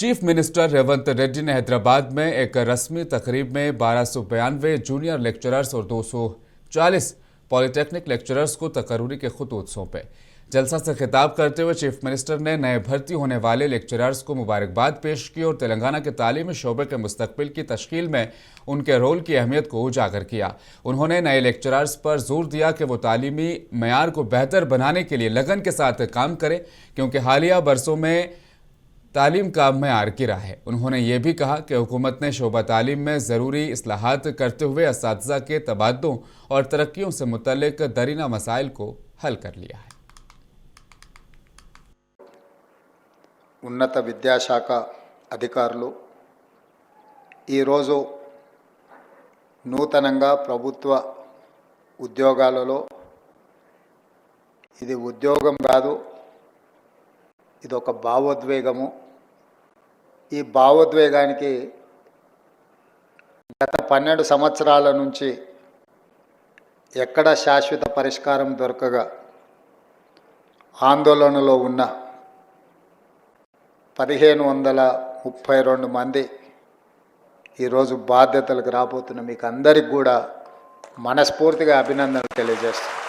Chief minister Revanth Reddy ने हैदराबाद में एक रस्मी तकरीब में 1292 जूनियर लेक्चरर्स और 240 पॉलिटेक्निक लेक्चरर्स को तकरूरी के खुतूत सौंपे। जलसा से खिताब करते हुए चीफ मिनिस्टर ने नए भर्ती होने वाले लेक्चरर्स को मुबारकबाद पेश की और तेलंगाना के तालीमी शोबे के मुस्तकबिल की तश्कील में उनके रोल की अहमियत को उजागर किया। उन्होंने नए लेक्चरर्स पर जोर दिया कि वो तालीमी मयार को बेहतर बनाने के लिए लगन के साथ काम करें, क्योंकि हालिया बरसों में तालीम का मयार गिरा है। उन्होंने ये भी कहा कि हुकूमत ने शोबा तालीम में ज़रूरी इस्लाहात करते हुए असातिज़ा के तबादलों और तरक्कियों से मुतल्लिक दरीना मसाइल को हल कर लिया है। ఉన్నత విద్యాశాఖ అధికారులు ఈరోజు నూతనంగా ప్రభుత్వ ఉద్యోగాలలో ఇది ఉద్యోగం కాదు, ఇది ఒక భావోద్వేగము। ఈ భావోద్వేగానికి గత 12 సంవత్సరాల నుంచి ఎక్కడ శాశ్వత పరిష్కారం దొరకగా ఆందోళనలో ఉన్న 1532 మంది ఈరోజు బాధ్యతలకు రాబోతున్న మీకు అందరికి కూడా మనస్ఫూర్తిగా అభినందనలు తెలియజేస్తాను।